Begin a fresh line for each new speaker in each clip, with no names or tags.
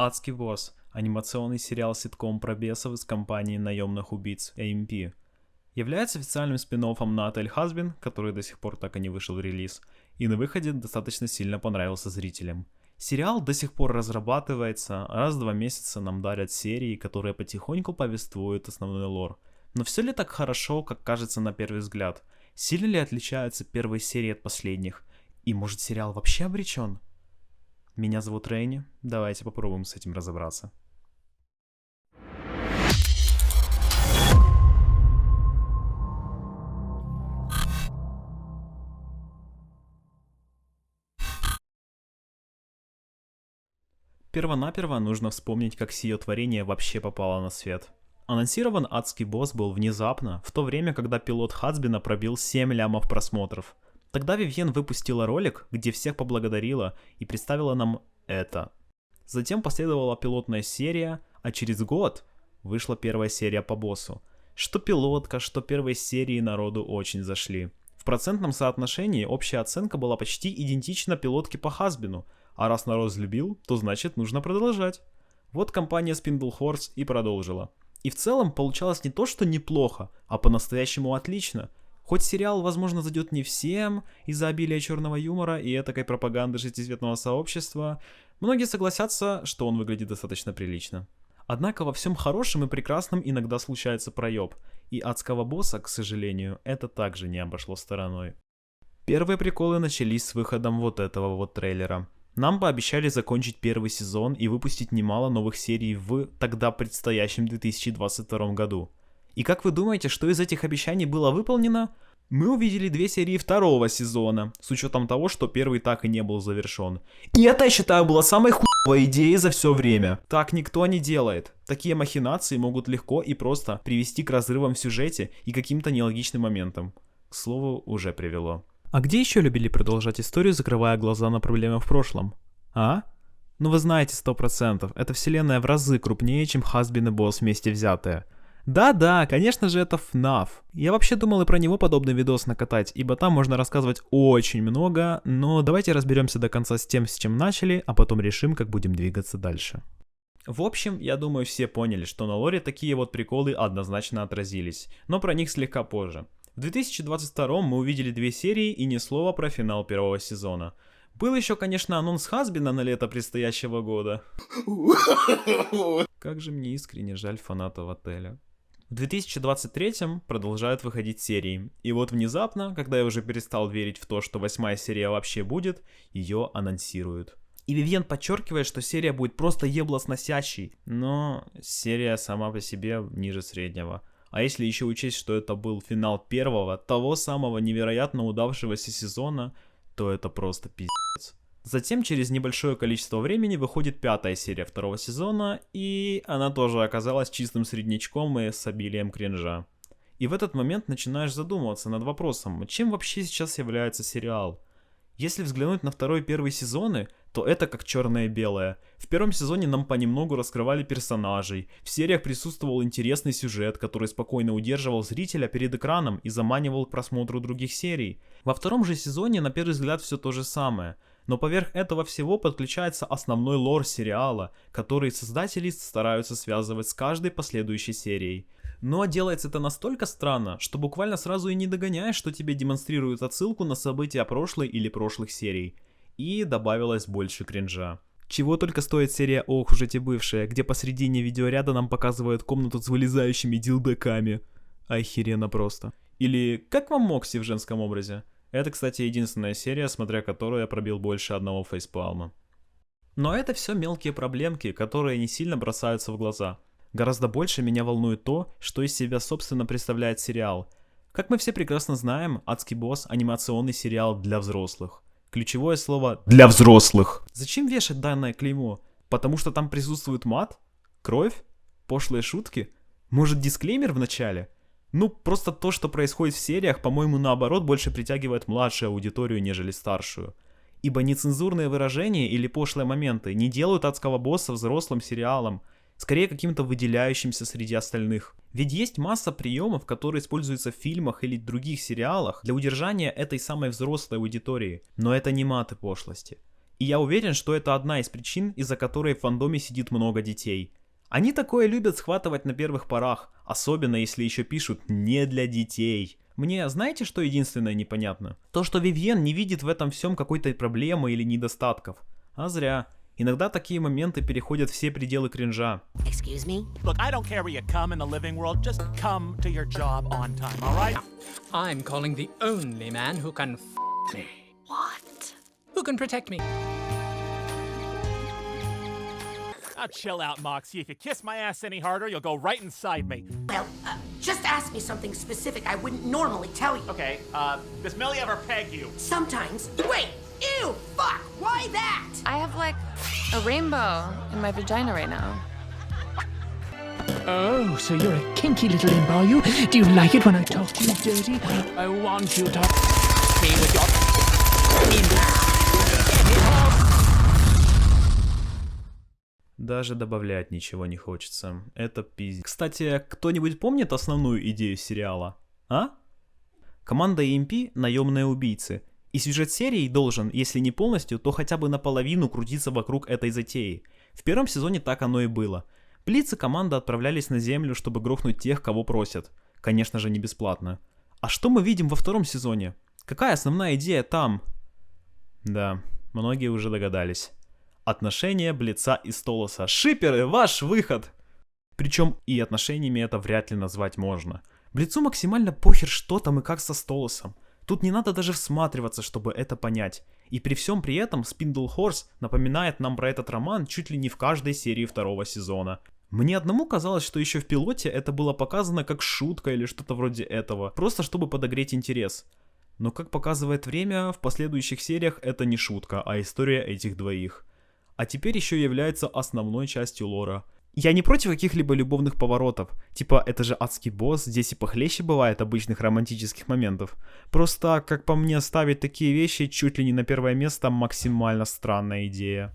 Адский босс. Анимационный сериал-ситком про бесов из компании наемных убийц AMP. Является официальным спин-оффом на Отель Хазбин, который до сих пор так и не вышел в релиз, и на выходе достаточно сильно понравился зрителям. Сериал до сих пор разрабатывается, раз в 2 месяца нам дарят серии, которые потихоньку повествуют основной лор. Но все ли так хорошо, как кажется на первый взгляд? Сильно ли отличаются первые серии от последних? И может сериал вообще обречен? Меня зовут Рейни, давайте попробуем с этим разобраться. Первонаперво нужно вспомнить, как сие творение вообще попало на свет. Анонсирован адский босс был внезапно, в то время, когда пилот Хазбина пробил 7 лямов просмотров. Тогда Вивьен выпустила ролик, где всех поблагодарила и представила нам это. Затем последовала пилотная серия, а через год вышла первая серия по боссу. Что пилотка, что первые серии народу очень зашли. В процентном соотношении общая оценка была почти идентична пилотке по Хазбину, а раз народ взлюбил, то значит нужно продолжать. Вот компания Spindle Horse и продолжила. И в целом получалось не то, что неплохо, а по-настоящему отлично. Хоть сериал, возможно, зайдет не всем из-за обилия черного юмора и этакой пропаганды шестицветного сообщества, многие согласятся, что он выглядит достаточно прилично. Однако во всем хорошем и прекрасном иногда случается проеб, и адского босса, к сожалению, это также не обошло стороной. Первые приколы начались с выходом вот этого вот трейлера. Нам пообещали закончить первый сезон и выпустить немало новых серий в тогда предстоящем 2022 году. И как вы думаете, что из этих обещаний было выполнено? Мы увидели 2 серии второго сезона, с учетом того, что первый так и не был завершен. И это, я считаю, была самой хуевой идеей за все время. Так никто не делает. Такие махинации могут легко и просто привести к разрывам в сюжете и каким-то нелогичным моментам. К слову, уже привело. А где еще любили продолжать историю, закрывая глаза на проблемы в прошлом? А? Ну вы знаете 100%, эта вселенная в разы крупнее, чем Хазбин и босс вместе взятые. Да-да, конечно же это FNAF. Я вообще думал и про него подобный видос накатать, ибо там можно рассказывать очень много, но давайте разберемся до конца с тем, с чем начали, а потом решим, как будем двигаться дальше. В общем, я думаю, все поняли, что на лоре такие вот приколы однозначно отразились, но про них слегка позже. В 2022 мы увидели 2 серии и ни слова про финал первого сезона. Был еще, конечно, анонс Хазбина на лето предстоящего года. Как же мне искренне жаль фанатов отеля. В 2023 продолжают выходить серии, и вот внезапно, когда я уже перестал верить в то, что 8-я серия вообще будет, ее анонсируют. И Вивьен подчеркивает, что серия будет просто еблосносящей, но серия сама по себе ниже среднего. А если еще учесть, что это был финал первого, того самого невероятно удавшегося сезона, то это просто пиздец. Затем через небольшое количество времени выходит 5-я серия второго сезона, и она тоже оказалась чистым среднячком и с обилием кринжа. И в этот момент начинаешь задумываться над вопросом, чем вообще сейчас является сериал? Если взглянуть на второй и первый сезоны, то это как черное и белое. В первом сезоне нам понемногу раскрывали персонажей, в сериях присутствовал интересный сюжет, который спокойно удерживал зрителя перед экраном и заманивал к просмотру других серий. Во втором же сезоне на первый взгляд все то же самое, но поверх этого всего подключается основной лор сериала, который создатели стараются связывать с каждой последующей серией. Но делается это настолько странно, что буквально сразу и не догоняешь, что тебе демонстрируют отсылку на события прошлой или прошлых серий. И добавилось больше кринжа. Чего только стоит серия «Ох уж эти бывшие», где посредине видеоряда нам показывают комнату с вылезающими дилдаками. Охеренно просто. Или «Как вам Мокси в женском образе?» Это, кстати, единственная серия, смотря которую я пробил больше одного фейспалма. Но это все мелкие проблемки, которые не сильно бросаются в глаза. Гораздо больше меня волнует то, что из себя собственно представляет сериал. Как мы все прекрасно знаем, «Адский босс» — анимационный сериал для взрослых. Ключевое слово «для взрослых». Зачем вешать данное клеймо? Потому что там присутствует мат? Кровь? Пошлые шутки? Может, дисклеймер в начале? Ну, просто то, что происходит в сериях, по-моему, наоборот, больше притягивает младшую аудиторию, нежели старшую. Ибо нецензурные выражения или пошлые моменты не делают «Адского босса» взрослым сериалом, скорее каким-то выделяющимся среди остальных. Ведь есть масса приемов, которые используются в фильмах или других сериалах для удержания этой самой взрослой аудитории, но это не мат и пошлости. И я уверен, что это одна из причин, из-за которой в фандоме сидит много детей. Они такое любят схватывать на первых порах, особенно если еще пишут не для детей. Мне знаете, что единственное непонятно? То, что Вивьен не видит в этом всем какой-то проблемы или недостатков. А зря. Иногда такие моменты переходят все пределы кринжа.
Excuse me?
Look, I don't care where you come in the living world, just come to your job on time, all right?
I'm calling the only man who can me.
What?
Who can protect me?
Now chill out, Moxie. If you kiss my ass any harder, you'll go right inside me.
Well, just ask me something specific I wouldn't normally tell you.
Okay, does Millie ever peg you?
Sometimes. Wait! Ew! Fuck! Why that?
I have like a rainbow in my vagina right now.
Oh, so you're a kinky little imp, are you? Do you like it when I talk to you dirty? I want you to me with your
Даже добавлять ничего не хочется. Это пиздец. Кстати, кто-нибудь помнит основную идею сериала? А? Команда EMP — наемные убийцы. И сюжет серии должен, если не полностью, то хотя бы наполовину крутиться вокруг этой затеи. В первом сезоне так оно и было. Блиц и команда отправлялись на землю, чтобы грохнуть тех, кого просят. Конечно же, не бесплатно. А что мы видим во втором сезоне? Какая основная идея там? Да, многие уже догадались. Отношения Блица и Столоса. Шиперы, ваш выход! Причем и отношениями это вряд ли назвать можно. Блицу максимально похер, что там и как со Столосом. Тут не надо даже всматриваться, чтобы это понять. И при всем при этом Спиндлхорс напоминает нам про этот роман чуть ли не в каждой серии второго сезона. Мне одному казалось, что еще в пилоте это было показано как шутка или что-то вроде этого, просто чтобы подогреть интерес. Но как показывает время, в последующих сериях это не шутка, а история этих двоих. А теперь еще является основной частью лора. Я не против каких-либо любовных поворотов, типа это же адский босс, здесь и похлеще бывает обычных романтических моментов. Просто, как по мне, ставить такие вещи чуть ли не на первое место максимально странная идея.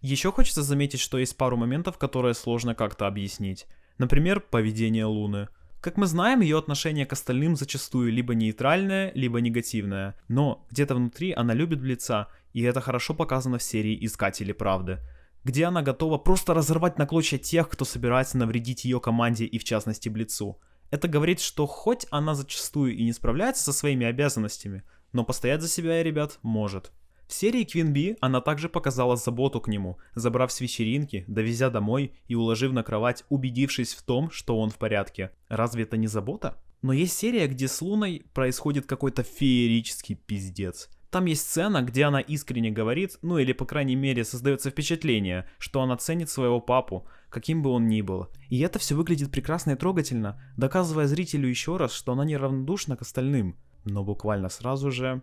Еще хочется заметить, что есть пару моментов, которые сложно как-то объяснить. Например, поведение Луны. Как мы знаем, ее отношение к остальным зачастую либо нейтральное, либо негативное. Но где-то внутри она любит Блица, и это хорошо показано в серии «Искатели правды», где она готова просто разорвать на клочья тех, кто собирается навредить ее команде и в частности Блицу. Это говорит, что хоть она зачастую и не справляется со своими обязанностями, но постоять за себя, ребят, может. В серии Queen Bee она также показала заботу к нему, забрав с вечеринки, довезя домой и уложив на кровать, убедившись в том, что он в порядке. Разве это не забота? Но есть серия, где с Луной происходит какой-то феерический пиздец. Там есть сцена, где она искренне говорит, ну или по крайней мере создается впечатление, что она ценит своего папу, каким бы он ни был. И это все выглядит прекрасно и трогательно, доказывая зрителю еще раз, что она неравнодушна к остальным. Но буквально сразу же...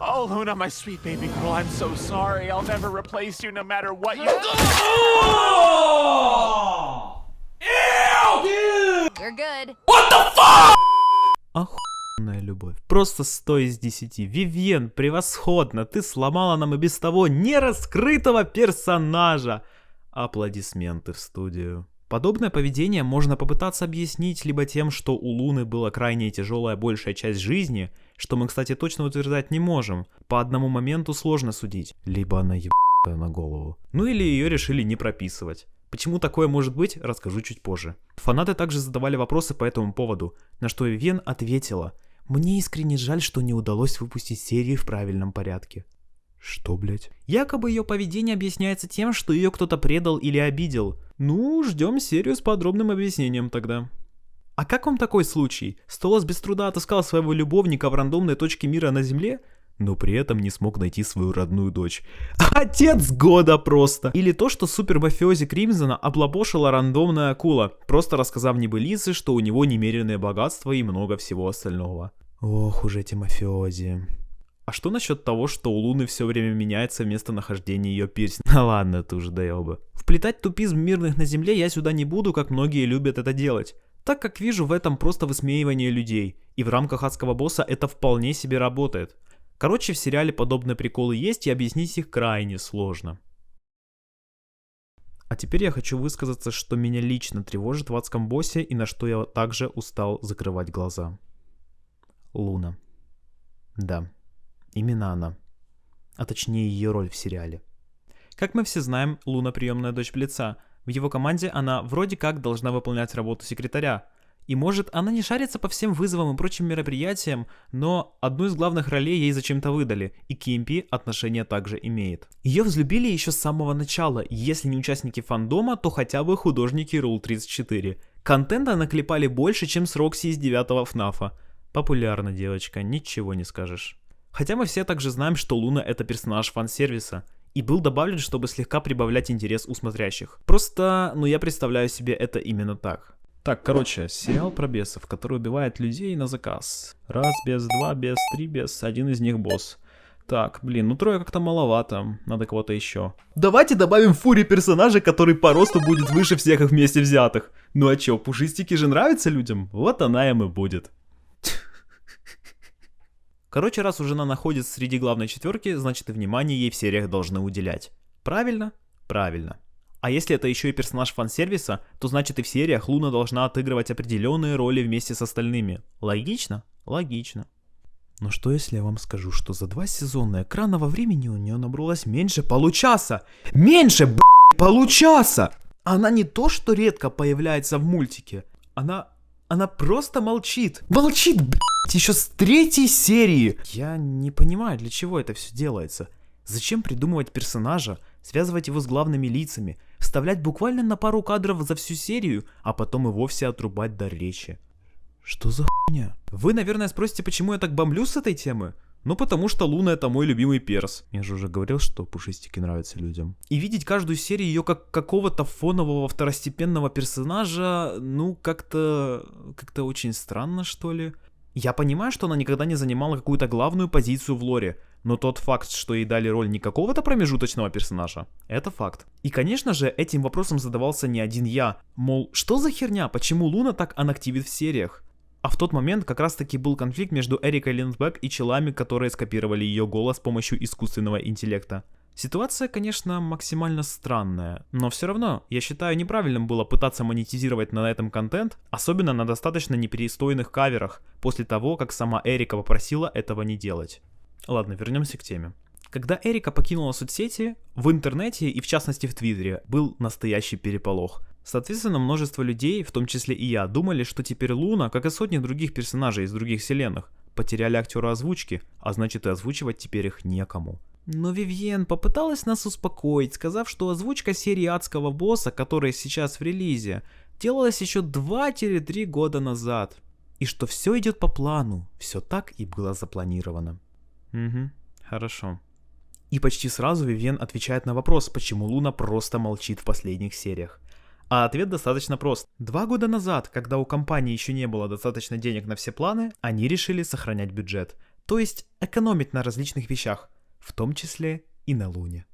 Oh, Luna, my sweet baby girl, I'm so sorry. I'll never replace you no matter what you...
You're good.
Охуенная любовь. Просто 100 из 10. Вивьен, превосходно. Ты сломала нам и без того нераскрытого персонажа. Аплодисменты в студию. Подобное поведение можно попытаться объяснить либо тем, что у Луны была крайне тяжелая большая часть жизни, что мы, кстати, точно утверждать не можем. По одному моменту сложно судить. Либо она ебаная на голову. Ну или ее решили не прописывать. Почему такое может быть, расскажу чуть позже. Фанаты также задавали вопросы по этому поводу, на что Вивьен ответила: «Мне искренне жаль, что не удалось выпустить серии в правильном порядке». Что, блять? Якобы ее поведение объясняется тем, что ее кто-то предал или обидел. Ну, ждем серию с подробным объяснением тогда. А как вам такой случай? Столос без труда отыскал своего любовника в рандомной точке мира на Земле, но при этом не смог найти свою родную дочь. Отец года просто! Или то, что супермафиози Кримзона облапошила рандомная акула, просто рассказав небылицы, что у него немеренное богатство и много всего остального. Ох уж эти мафиози. А что насчет того, что у Луны все время меняется местонахождение ее пирсинга? Ну ладно, ты уже доебы. Вплетать тупизм мирных на Земле я сюда не буду, как многие любят это делать, так как вижу в этом просто высмеивание людей, и в рамках адского босса это вполне себе работает. Короче, в сериале подобные приколы есть, и объяснить их крайне сложно. А теперь я хочу высказаться, что меня лично тревожит в адском боссе и на что я также устал закрывать глаза. Луна. Да, именно она. а точнее ее роль в сериале. Как мы все знаем, Луна приемная дочь Блица. В его команде она вроде как должна выполнять работу секретаря. И может, она не шарится по всем вызовам и прочим мероприятиям, но одну из главных ролей ей зачем-то выдали, и к EMP отношение также имеет. Ее взлюбили еще с самого начала, если не участники фандома, то хотя бы художники Rule 34. Контента наклепали больше, чем с Рокси из 9-го ФНАФа. Популярна девочка, ничего не скажешь. Хотя мы все также знаем, что Луна это персонаж фан-сервиса, и был добавлен, чтобы слегка прибавлять интерес у смотрящих. Просто, я представляю себе это именно так. Так, короче, сериал про бесов, который убивает людей на заказ. Раз бес, два бес, три бес, один из них босс. Так, трое как-то маловато, надо кого-то еще. Давайте добавим в фуре персонажа, который по росту будет выше всех их вместе взятых. Ну а чё, пушистики же нравятся людям? Вот она им и будет. Короче, раз уж она находится среди главной четверки, значит и внимание ей в сериях должны уделять. Правильно? Правильно. А если это еще и персонаж фан-сервиса, то значит и в сериях Луна должна отыгрывать определенные роли вместе с остальными. Логично? Логично. Но что если я вам скажу, что за 2 сезона экранного времени у нее набралось меньше получаса? Меньше, получаса! Она не то что редко появляется в мультике, она просто молчит. Молчит, еще с 3-й серии. Я не понимаю, для чего это все делается. Зачем придумывать персонажа, связывать его с главными лицами, вставлять буквально на пару кадров за всю серию, а потом и вовсе отрубать дар речи? Что за хуйня? Вы, наверное, спросите, почему я так бомблю с этой темы? Потому что Луна это мой любимый перс. Я же уже говорил, что пушистики нравятся людям. И видеть каждую серию ее как какого-то фонового второстепенного персонажа, как-то очень странно, что ли. Я понимаю, что она никогда не занимала какую-то главную позицию в лоре, но тот факт, что ей дали роль не какого-то промежуточного персонажа, это факт. И, конечно же, этим вопросом задавался не один я, мол, что за херня, почему Луна так анактивит в сериях? А в тот момент как раз таки был конфликт между Эрикой Линдбек и челами, которые скопировали ее голос с помощью искусственного интеллекта. Ситуация, конечно, максимально странная, но все равно, я считаю, неправильным было пытаться монетизировать на этом контент, особенно на достаточно неперестойных каверах, после того, как сама Эрика попросила этого не делать. Ладно, вернемся к теме. Когда Эрика покинула соцсети, в интернете и в частности в Твиттере был настоящий переполох. Соответственно, множество людей, в том числе и я, думали, что теперь Луна, как и сотни других персонажей из других вселенных, потеряли актера озвучки, а значит и озвучивать теперь их некому. Но Вивьен попыталась нас успокоить, сказав, что озвучка серии Адского босса, которая сейчас в релизе, делалась еще 2-3 года назад. И что все идет по плану, все так и было запланировано. Угу, хорошо. И почти сразу Вивьен отвечает на вопрос, почему Луна просто молчит в последних сериях. А ответ достаточно прост. 2 года назад, когда у компании еще не было достаточно денег на все планы, они решили сохранять бюджет. То есть экономить на различных вещах, в том числе и на Луне.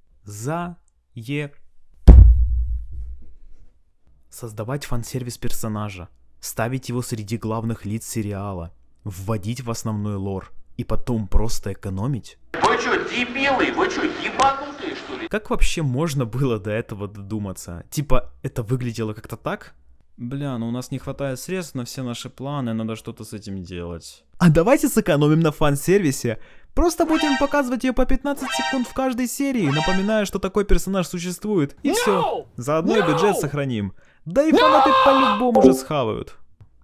Создавать фан-сервис персонажа, ставить его среди главных лиц сериала, вводить в основной лор и потом просто экономить.
Вы что, дебилы? Вы что, ебанутые, что ли?
Как вообще можно было до этого додуматься? Типа, это выглядело как-то так? Бля, у нас не хватает средств на все наши планы, надо что-то с этим делать. А давайте сэкономим на фан-сервисе. Просто будем показывать ее по 15 секунд в каждой серии, напоминая, что такой персонаж существует. И все. Заодно и бюджет сохраним. Да и фанаты по-любому же схавают.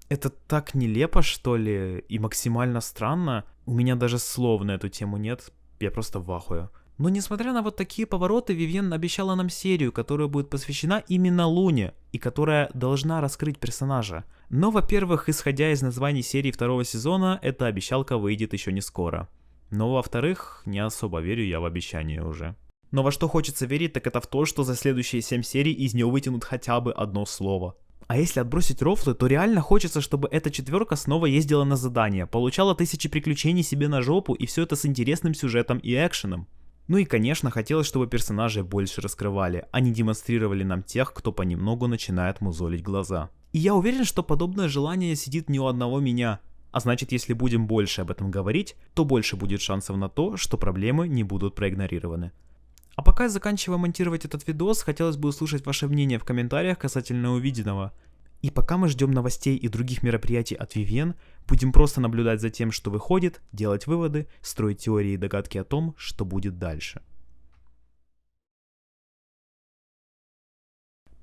Это так нелепо, что ли, и максимально странно. У меня даже слов на эту тему нет, я просто в ахуе. Но несмотря на вот такие повороты, Вивьен обещала нам серию, которая будет посвящена именно Луне, и которая должна раскрыть персонажа. Но, во-первых, исходя из названий серии 2-го сезона, эта обещалка выйдет еще не скоро. Но, во-вторых, не особо верю я в обещание уже. Но во что хочется верить, так это в то, что за следующие 7 серий из нее вытянут хотя бы одно слово. А если отбросить рофлы, то реально хочется, чтобы эта четверка снова ездила на задания, получала 1000 приключений себе на жопу, и все это с интересным сюжетом и экшеном. Ну и, конечно, хотелось, чтобы персонажей больше раскрывали, а не демонстрировали нам тех, кто понемногу начинает мозолить глаза. И я уверен, что подобное желание сидит не у одного меня. А значит, если будем больше об этом говорить, то больше будет шансов на то, что проблемы не будут проигнорированы. А пока я заканчиваю монтировать этот видос, хотелось бы услышать ваше мнение в комментариях касательно увиденного. И пока мы ждем новостей и других мероприятий от Vivien, будем просто наблюдать за тем, что выходит, делать выводы, строить теории и догадки о том, что будет дальше.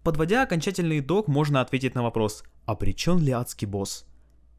Подводя окончательный итог, можно ответить на вопрос: обречен ли адский босс?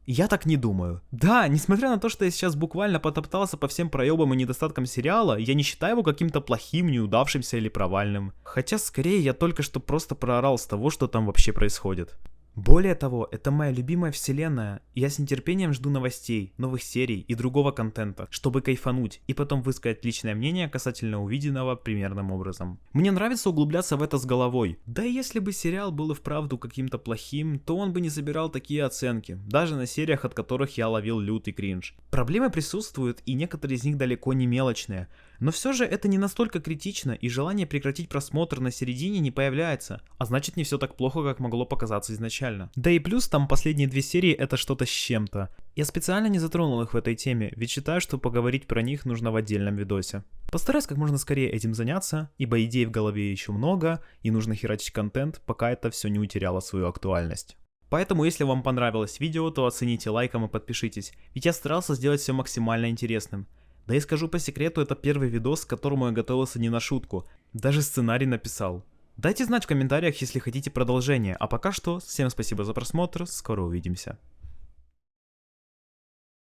Я так не думаю. Да, несмотря на то, что я сейчас буквально потоптался по всем проебам и недостаткам сериала, я не считаю его каким-то плохим, неудавшимся или провальным. Хотя скорее я только что просто проорал с того, что там вообще происходит. Более того, это моя любимая вселенная, и я с нетерпением жду новостей, новых серий и другого контента, чтобы кайфануть и потом высказать личное мнение касательно увиденного примерным образом. Мне нравится углубляться в это с головой. Да и если бы сериал был и вправду каким-то плохим, то он бы не собирал такие оценки, даже на сериях, от которых я ловил лютый кринж. Проблемы присутствуют, и некоторые из них далеко не мелочные. Но все же это не настолько критично, и желание прекратить просмотр на середине не появляется, а значит не все так плохо, как могло показаться изначально. Да и плюс там последние 2 серии это что-то с чем-то. Я специально не затронул их в этой теме, ведь считаю, что поговорить про них нужно в отдельном видосе. Постараюсь как можно скорее этим заняться, ибо идей в голове еще много, и нужно херачить контент, пока это все не утеряло свою актуальность. Поэтому, если вам понравилось видео, то оцените лайком и подпишитесь, ведь я старался сделать все максимально интересным. Да и скажу по секрету, это первый видос, к которому я готовился не на шутку, даже сценарий написал. Дайте знать в комментариях, если хотите продолжение, а пока что, всем спасибо за просмотр, скоро увидимся.